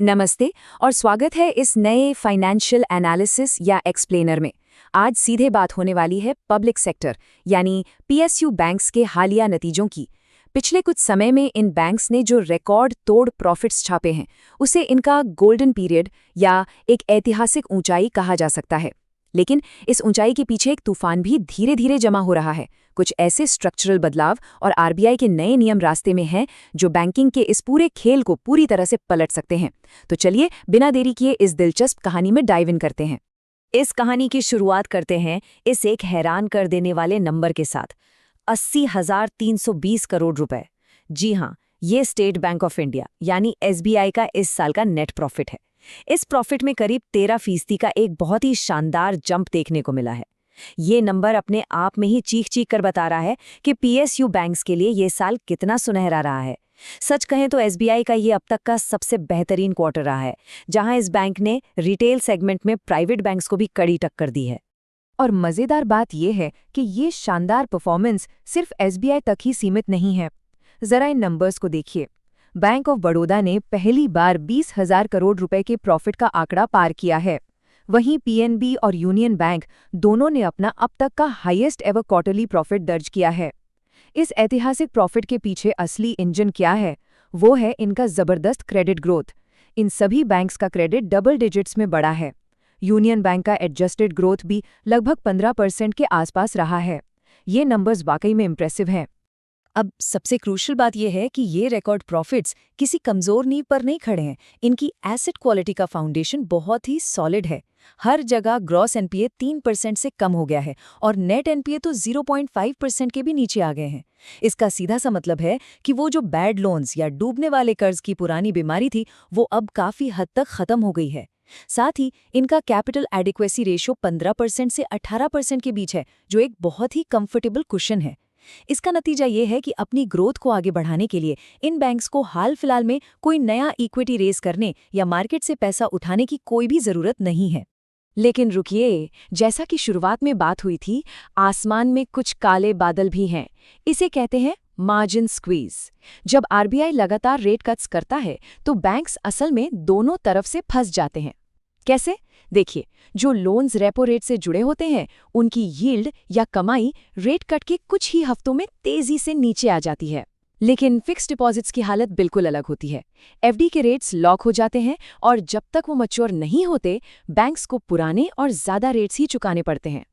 नमस्ते और स्वागत है इस नए फाइनेंशियल एनालिसिस या एक्सप्लेनर में। आज सीधे बात होने वाली है पब्लिक सेक्टर यानी पीएसयू बैंक्स के हालिया नतीजों की। पिछले कुछ समय में इन बैंक्स ने जो रिकॉर्ड तोड़ प्रॉफिट्स छापे हैं उसे इनका गोल्डन पीरियड या एक ऐतिहासिक ऊंचाई कहा जा सकता है। लेकिन इस ऊंचाई के पीछे एक तूफान भी धीरे धीरे जमा हो रहा है। कुछ ऐसे स्ट्रक्चरल बदलाव और आरबीआई के नए नियम रास्ते में हैं जो बैंकिंग के इस पूरे खेल को पूरी तरह से पलट सकते हैं। तो चलिए बिना देरी किए इस दिलचस्प कहानी में डाइव इन करते हैं। इस कहानी की शुरुआत करते हैं इस एक हैरान कर देने वाले नंबर के साथ, 80,320 करोड़ रुपए। जी हाँ, ये स्टेट बैंक ऑफ इंडिया यानी एसबीआई का इस साल का नेट प्रॉफिट है। इस प्रॉफिट में करीब 13% का एक बहुत ही शानदार जंप देखने को मिला है। ये नंबर अपने आप में ही चीख चीख कर बता रहा है कि पीएसयू बैंक्स के लिए ये साल कितना सुनहरा रहा है। सच कहें तो एसबीआई का ये अब तक का सबसे बेहतरीन क्वार्टर रहा है, जहां इस बैंक ने रिटेल सेगमेंट में प्राइवेट बैंक्स को भी कड़ी टक्कर दी है। और मज़ेदार बात यह है कि ये शानदार परफॉर्मेंस सिर्फ एसबीआई तक ही सीमित नहीं है। जरा इन नंबर्स को देखिए। बैंक ऑफ बड़ौदा ने पहली बार 20,000 करोड़ रुपए के प्रॉफिट का आंकड़ा पार किया है। वहीं पीएनबी और यूनियन बैंक दोनों ने अपना अब तक का हाईएस्ट एवर क्वार्टरली प्रॉफिट दर्ज किया है। इस ऐतिहासिक प्रॉफिट के पीछे असली इंजन क्या है? वो है इनका जबरदस्त क्रेडिट ग्रोथ। इन सभी बैंक्स का क्रेडिट डबल डिजिट्स में बढ़ा है। यूनियन बैंक का एडजस्टेड ग्रोथ भी लगभग 15% के आसपास रहा है। ये नंबर्स वाकई में इंप्रेसिव हैं। अब सबसे क्रूशियल बात यह है कि ये रिकॉर्ड प्रॉफिट्स किसी कमजोर नींव पर नहीं खड़े हैं। इनकी एसेट क्वालिटी का फाउंडेशन बहुत ही सॉलिड है। हर जगह ग्रॉस एनपीए 3% से कम हो गया है और नेट एनपीए तो 0.5% के भी नीचे आ गए हैं। इसका सीधा सा मतलब है कि वो जो बैड लोन्स या डूबने वाले कर्ज की पुरानी बीमारी थी, वो अब काफी हद तक खत्म हो गई है। साथ ही इनका कैपिटल एडिक्वेसी रेशियो 15% से 18% के बीच है, जो एक बहुत ही कंफर्टेबल कुशन है। इसका नतीजा ये है कि अपनी ग्रोथ को आगे बढ़ाने के लिए इन बैंक्स को हाल फिलहाल में कोई नया इक्विटी रेज करने या मार्केट से पैसा उठाने की कोई भी जरूरत नहीं है। लेकिन रुकिए, जैसा कि शुरुआत में बात हुई थी, आसमान में कुछ काले बादल भी हैं। इसे कहते हैं मार्जिन स्क्वीज। जब आरबीआई लगातार रेट कट्स करता है तो बैंक्स असल में दोनों तरफ से फंस जाते हैं। कैसे? देखिए, जो लोन्स रेपो रेट से जुड़े होते हैं उनकी यील्ड या कमाई रेट कट के कुछ ही हफ्तों में तेजी से नीचे आ जाती है। लेकिन फिक्स्ड डिपॉजिट्स की हालत बिल्कुल अलग होती है। एफडी के रेट्स लॉक हो जाते हैं और जब तक वो मैच्योर नहीं होते, बैंक्स को पुराने और ज़्यादा रेट्स ही चुकाने पड़ते हैं।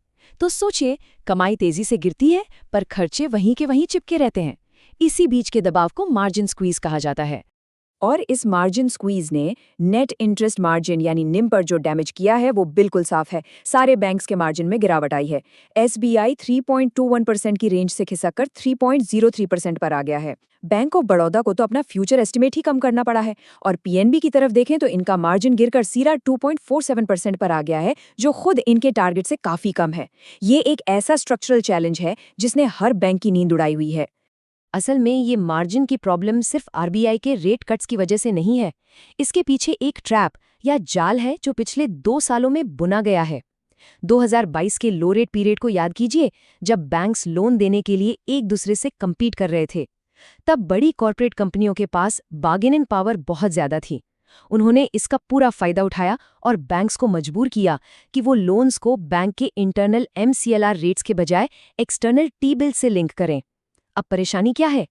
तो सोचिए, कमाई तेजी से गिरती है पर खर्चे वहीं के वहीं चिपके रहते हैं। इसी बीच के दबाव को मार्जिन स्क्वीज कहा जाता है। और इस मार्जिन स्क्वीज ने नेट इंटरेस्ट मार्जिन यानी निम पर जो डैमेज किया है वो बिल्कुल साफ है। सारे बैंक्स के मार्जिन में गिरावट आई है। एसबीआई 3.21% की रेंज से खिसककर 3.03% पर आ गया है। बैंक ऑफ बड़ौदा को तो अपना फ्यूचर एस्टिमेट ही कम करना पड़ा है। और पीएनबी की तरफ देखें तो इनका मार्जिन गिरकर सीधा 2.47% पर आ गया है, जो खुद इनके टारगेट से काफी कम है। ये एक ऐसा स्ट्रक्चरल चैलेंज है जिसने हर बैंक की नींद उड़ाई हुई है। असल में ये मार्जिन की प्रॉब्लम सिर्फ आरबीआई के रेट कट्स की वजह से नहीं है। इसके पीछे एक ट्रैप या जाल है जो पिछले 2 सालों में बुना गया है। 2022 के लो रेट पीरियड को याद कीजिए, जब बैंक्स लोन देने के लिए एक दूसरे से कम्पीट कर रहे थे। तब बड़ी कॉर्पोरेट कंपनियों के पास बार्गेनिंग पावर बहुत ज्यादा थी। उन्होंने इसका पूरा फायदा उठाया और बैंक्स को मजबूर किया कि वो लोन्स को बैंक के इंटरनल एमसीएलआर रेट्स के बजाय एक्सटर्नल टी बिल से लिंक करें। अब परेशानी क्या है?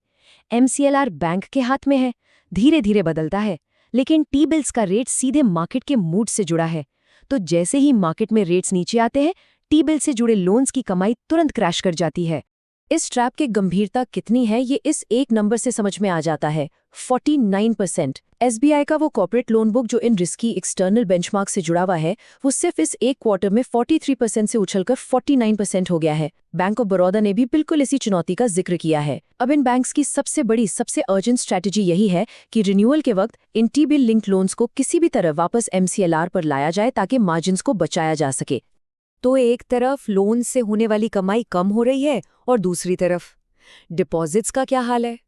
एमसीएलआर बैंक के हाथ में है, धीरे धीरे बदलता है, लेकिन टी बिल्स का रेट सीधे मार्केट के मूड से जुड़ा है। तो जैसे ही मार्केट में रेट्स नीचे आते हैं, टी बिल से जुड़े लोन्स की कमाई तुरंत क्रैश कर जाती है। इस ट्रैप की गंभीरता कितनी है ये इस एक नंबर से समझ में आ जाता है, 49%। एसबीआई का वो कॉर्पोरेट लोन बुक जो इन रिस्की एक्सटर्नल बेंचमार्क से जुड़ा हुआ है, वो सिर्फ इस एक क्वार्टर में 43% से उछलकर 49% हो गया है। बैंक ऑफ बड़ौदा ने भी बिल्कुल इसी चुनौती का जिक्र किया है। अब इन बैंक्स की सबसे बड़ी, सबसे अर्जेंट स्ट्रैटेजी यही है कि रिन्यूअल के वक्त इन टी बिल लिंक्ड लोन्स को किसी भी तरह वापस एमसीएलआर पर लाया जाए ताकि मार्जिन्स को बचाया जा सके। तो एक तरफ लोन से होने वाली कमाई कम हो रही है और दूसरी तरफ डिपॉजिट्स का क्या हाल है?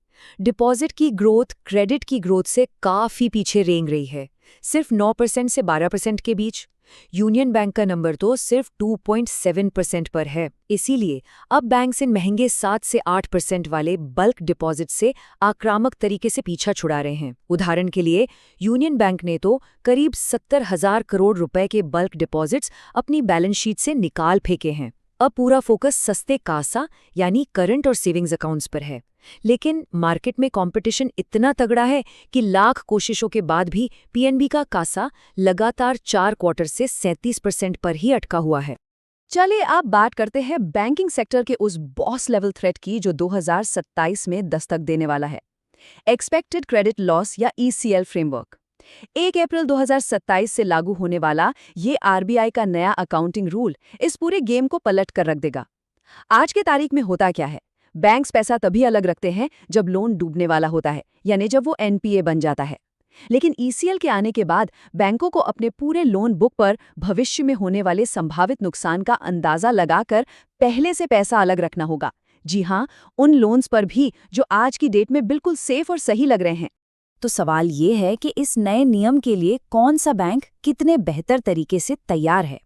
डिपॉजिट की ग्रोथ क्रेडिट की ग्रोथ से काफी पीछे रेंग रही है, सिर्फ 9% से 12% के बीच। यूनियन बैंक का नंबर तो सिर्फ 2.7% पर है। इसीलिए अब बैंक्स इन महंगे 7 से 8% वाले बल्क डिपॉजिट से आक्रामक तरीके से पीछा छुड़ा रहे हैं। उदाहरण के लिए यूनियन बैंक ने तो करीब 70,000 करोड़ रुपए के बल्क डिपॉजिट्स अपनी बैलेंस शीट से निकाल फेंके हैं। अब पूरा फोकस सस्ते कासा यानी करंट और सेविंग्स अकाउंट्स पर है। लेकिन मार्केट में कंपटीशन इतना तगड़ा है कि लाख कोशिशों के बाद भी पीएनबी का कासा लगातार 4 क्वार्टर से 37% पर ही अटका हुआ है। चलिए अब बात करते हैं बैंकिंग सेक्टर के उस बॉस लेवल थ्रेट की जो 2027 में दस्तक देने वाला है। एक्सपेक्टेड क्रेडिट लॉस या ईसीएल फ्रेमवर्क 1 अप्रैल 2027 से लागू होने वाला ये आरबीआई का नया अकाउंटिंग रूल इस पूरे गेम को पलट कर रख देगा। आज के तारीख में होता क्या है, बैंक्स पैसा तभी अलग रखते हैं जब लोन डूबने वाला होता है, यानी जब वो एनपीए बन जाता है। लेकिन ईसीएल के आने के बाद बैंकों को अपने पूरे लोन बुक पर भविष्य में होने वाले संभावित नुकसान का अंदाजा लगाकर पहले से पैसा अलग रखना होगा। जी हाँ, उन लोन्स पर भी जो आज की डेट में बिल्कुल सेफ और सही लग रहे हैं। तो सवाल ये है कि इस नए नियम के लिए कौन सा बैंक कितने बेहतर तरीके से तैयार है।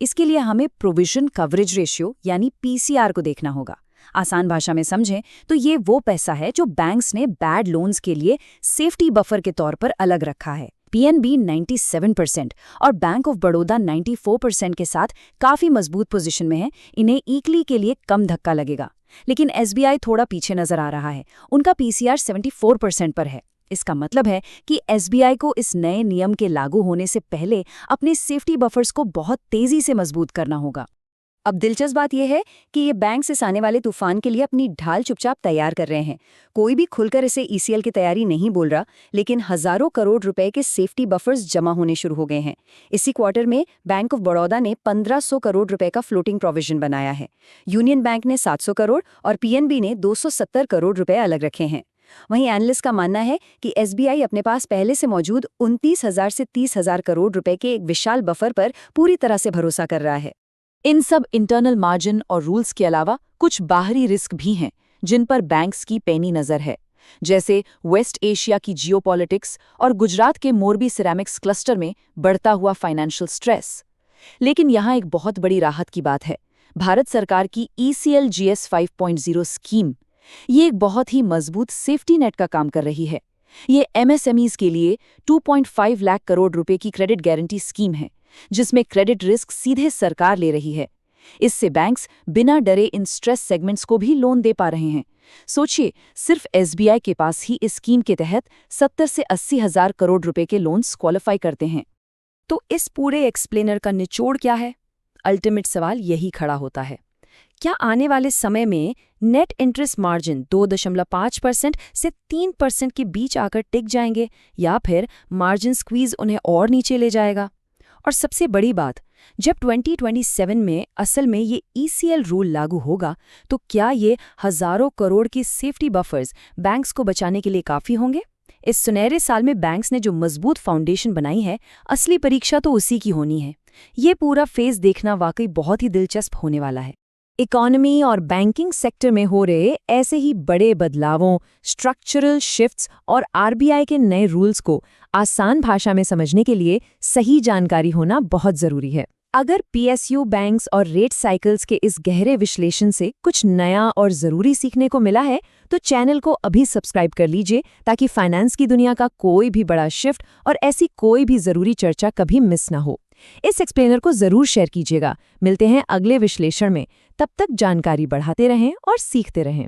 इसके लिए हमें प्रोविजन कवरेज रेशियो यानी पीसीआर को देखना होगा। आसान भाषा में समझें तो ये वो पैसा है जो बैंक्स ने बैड लोन्स के लिए सेफ्टी बफर के तौर पर अलग रखा है। पीएनबी 97% और बैंक ऑफ बड़ौदा 94% के साथ काफी मजबूत पोजीशन में है। इन्हें ईकली के लिए कम धक्का लगेगा। लेकिन एसबीआई थोड़ा पीछे नजर आ रहा है, उनका पीसीआर 74% पर है। इसका मतलब है कि एसबीआई को इस नए नियम के लागू होने से पहले अपने सेफ्टी बफर्स को बहुत तेजी से मजबूत करना होगा। अब दिलचस्प बात यह है कि ये बैंक से आने वाले तूफान के लिए अपनी ढाल चुपचाप तैयार कर रहे हैं। कोई भी खुलकर इसे ईसीएल की तैयारी नहीं बोल रहा, लेकिन हजारों करोड़ रुपए के सेफ्टी बफर्स जमा होने शुरू हो गए हैं। इसी क्वार्टर में बैंक ऑफ बड़ौदा ने 1500 करोड़ रुपए का फ्लोटिंग प्रोविजन बनाया है। यूनियन बैंक ने 700 करोड़ और पीएनबी ने 270 करोड़ रुपए अलग रखे हैं। वहीं एनालिस्ट का मानना है कि एसबीआई अपने पास पहले से मौजूद 29,000 से 30,000 करोड़ रुपए के एक विशाल बफर पर पूरी तरह से भरोसा कर रहा है। इन सब इंटरनल मार्जिन और रूल्स के अलावा कुछ बाहरी रिस्क भी हैं जिन पर बैंक्स की पैनी नजर है, जैसे वेस्ट एशिया की जियोपॉलिटिक्स और गुजरात के मोरबी सिरेमिक्स क्लस्टर में बढ़ता हुआ फाइनेंशियल स्ट्रेस। लेकिन यहाँ एक बहुत बड़ी राहत की बात है, भारत सरकार की ईसीएल जीएस 5.0 स्कीम। ये एक बहुत ही मजबूत सेफ्टी नेट का काम कर रही है। ये एमएसएमईज के लिए 2.5 लाख करोड़ रुपए की क्रेडिट गारंटी स्कीम है, जिसमें क्रेडिट रिस्क सीधे सरकार ले रही है। इससे बैंक्स बिना डरे इन स्ट्रेस सेगमेंट्स को भी लोन दे पा रहे हैं। सोचिए, सिर्फ एसबीआई के पास ही इस स्कीम के तहत 70 से 80 हजार करोड़ रुपए के लोन्स क्वालिफाई करते हैं। तो इस पूरे एक्सप्लेनर का निचोड़ क्या है? अल्टीमेट सवाल यही खड़ा होता है, क्या आने वाले समय में नेट इंटरेस्ट मार्जिन 2.5% से 3% के बीच आकर टिक जाएंगे, या फिर मार्जिन स्क्वीज उन्हें और नीचे ले जाएगा? और सबसे बड़ी बात, जब 2027 में असल में ये ईसीएल रूल लागू होगा, तो क्या ये हजारों करोड़ की सेफ्टी बफर्स बैंक्स को बचाने के लिए काफी होंगे? इस सुनहरे साल में बैंक्स ने जो मजबूत फाउंडेशन बनाई है, असली परीक्षा तो उसी की होनी है। ये पूरा फेज देखना वाकई बहुत ही दिलचस्प होने वाला है। इकोनॉमी और बैंकिंग सेक्टर में हो रहे ऐसे ही बड़े बदलावों, स्ट्रक्चरल शिफ्ट्स और आरबीआई के नए रूल्स को आसान भाषा में समझने के लिए सही जानकारी होना बहुत जरूरी है। अगर पीएसयू बैंक्स और रेट साइकिल्स के इस गहरे विश्लेषण से कुछ नया और ज़रूरी सीखने को मिला है, तो चैनल को अभी सब्सक्राइब कर लीजिए ताकि फाइनेंस की दुनिया का कोई भी बड़ा शिफ्ट और ऐसी कोई भी ज़रूरी चर्चा कभी मिस ना हो। इस एक्सप्लेनर को ज़रूर शेयर कीजिएगा। मिलते हैं अगले विश्लेषण में। तब तक जानकारी बढ़ाते रहें और सीखते रहें।